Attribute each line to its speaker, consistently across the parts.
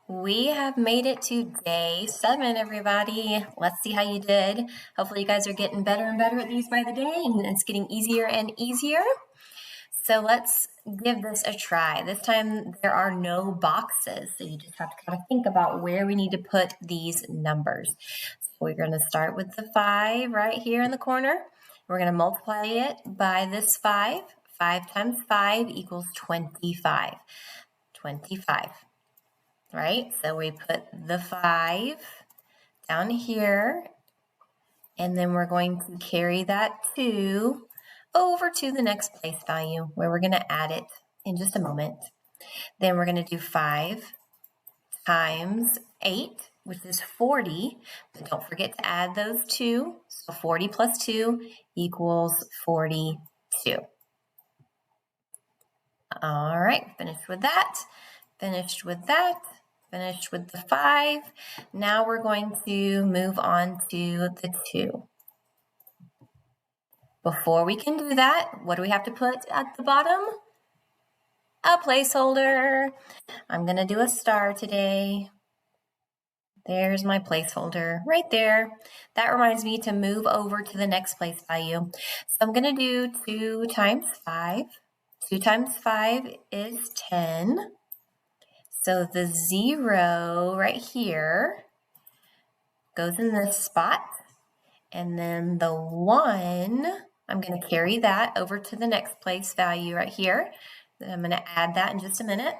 Speaker 1: We have made it to day 7, everybody. Let's see how you did. Hopefully you guys are getting better and better at these by the day, and it's getting easier and easier. So let's give this a try. This time there are no boxes, so you just have to kind of think about where we need to put these numbers. So we're going to start with the 5 right here in the corner. We're going to multiply it by this 5. 5 times 5 equals 25. 25. Right? So we put the 5 down here, and then we're going to carry that 2 over to the next place value where we're going to add it in just a moment. Then we're going to do 5 times 8, which is 40, but don't forget to add those 2. So 40 plus 2 equals 42. All right, finished with that. Finished with that. Finished with the 5. Now we're going to move on to the 2. Before we can do that, what do we have to put at the bottom? A placeholder. I'm going to do a star today. There's my placeholder right there. That reminds me to move over to the next place value. So I'm going to do 2 times 5. 2 times 5 is 10. So the 0 right here goes in this spot, and then the 1, I'm going to carry that over to the next place value right here. Then I'm going to add that in just a minute.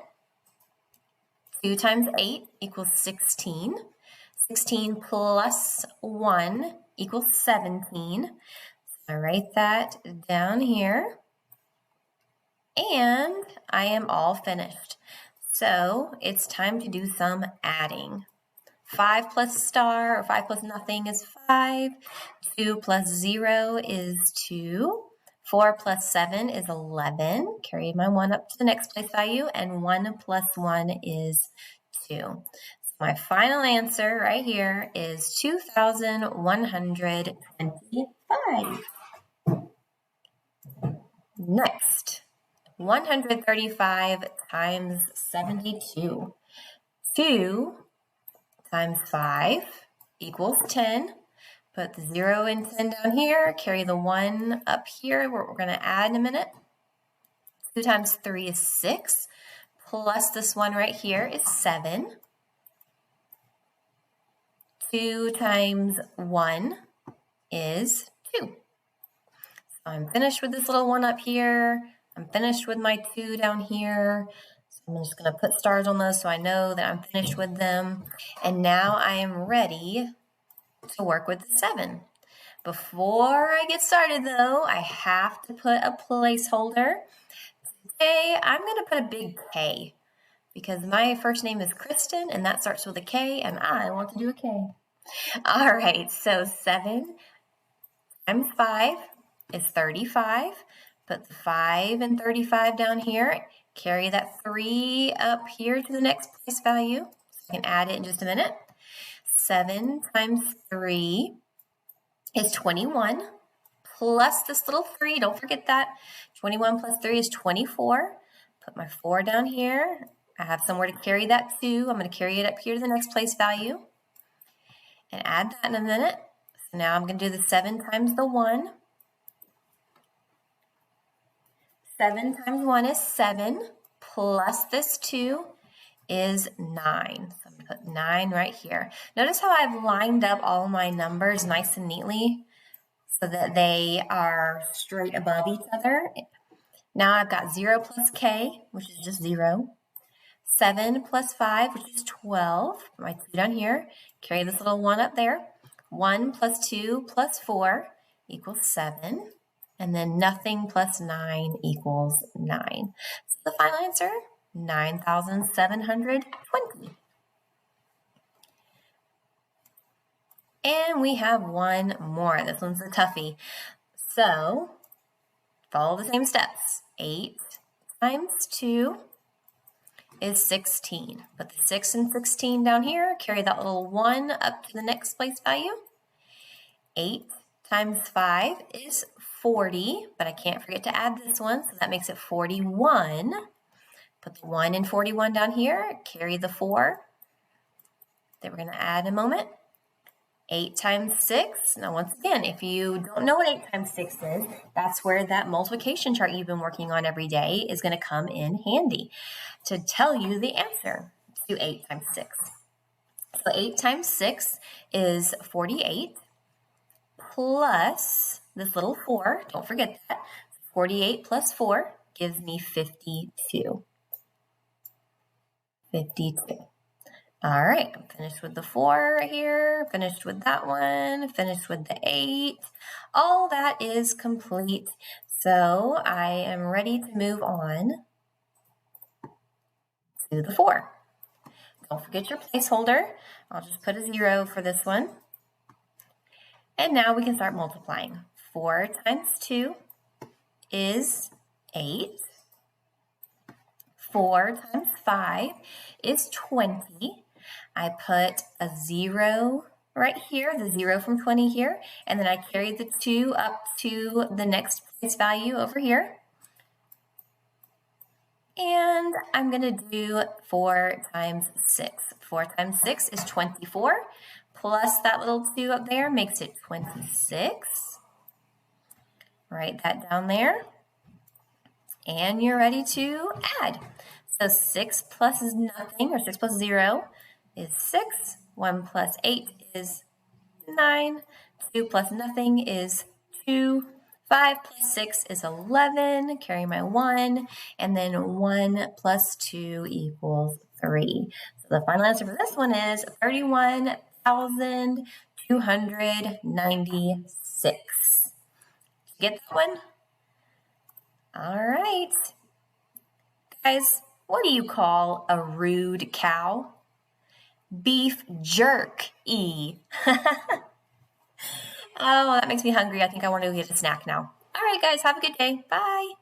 Speaker 1: 2 times 8 equals 16. 16 plus 1 equals 17. So I write that down here, and I am all finished. So it's time to do some adding. 5 plus star or 5 plus nothing is 5. 2 plus 0 is 2. 4 plus 7 is 11. Carry my 1 up to the next place value. And 1 plus 1 is 2. So my final answer right here is 2,125. Next. 135 times 72. 2 times 5 equals 10. Put the 0 and 10 down here. Carry the 1 up here, where we're going to add in a minute. 2 times 3 is 6. Plus this 1 right here is 7. 2 times 1 is 2. So I'm finished with this little 1 up here. I'm finished with my 2 down here. So I'm just going to put stars on those so I know that I'm finished with them. And now I am ready to work with the 7. Before I get started though, I have to put a placeholder. Today I'm going to put a big K because my first name is Kristen and that starts with a K and I want to do a K. All right, so 7 times 5 is 35. Put the 5 and 35 down here. Carry that 3 up here to the next place value. I can add it in just a minute. 7 times 3 is 21. Plus this little 3, don't forget that. 21 plus 3 is 24. Put my 4 down here. I have somewhere to carry that 2. I'm going to carry it up here to the next place value. And add that in a minute. So now I'm going to do the 7 times the 1. 7 times 1 is 7, plus this 2 is 9. So I'm going to put 9 right here. Notice how I've lined up all my numbers nice and neatly so that they are straight above each other. Now I've got 0 plus k, which is just 0. 7 plus 5, which is 12. Put my 2 down here. Carry this little 1 up there. 1 plus 2 plus 4 equals 7. And then nothing plus 9 equals 9. So the final answer, 9,720. And we have one more. This one's a toughie. So follow the same steps. 8 times 2 is 16. Put the 6 and 16 down here. Carry that little 1 up to the next place value. 8 times 5 is 40, but I can't forget to add this one, so that makes it 41. Put the 1 and 41 down here, carry the 4, that we're going to add in a moment. 8 times 6. Now, once again, if you don't know what 8 times 6 is, that's where that multiplication chart you've been working on every day is going to come in handy to tell you the answer to 8 times 6. So 8 times 6 is 48 plus this little 4. Don't forget that. 48 plus 4 gives me 52. 52. All right, I'm finished with the 4 right here, finished with that one, finished with the 8. All that is complete. So I am ready to move on to the 4. Don't forget your placeholder. I'll just put a 0 for this one. And now we can start multiplying. 4 times 2 is 8. 4 times 5 is 20. I put a 0 right here, the 0 from 20 here, and then I carried the 2 up to the next place value over here. And I'm going to do 4 times 6. 4 times 6 is 24, plus that little 2 up there makes it 26. Write that down there. And you're ready to add. So 6 plus nothing, or 6 plus 0 is 6. 1 plus 8 is 9. 2 plus nothing is 2. 5 plus 6 is 11. Carry my 1. And then 1 plus 2 equals 3. So the final answer for this one is 31,296. Get that one? All right. Guys, what do you call a rude cow? Beef jerky. Oh, that makes me hungry. I think I want to go get a snack now. All right, guys, have a good day. Bye.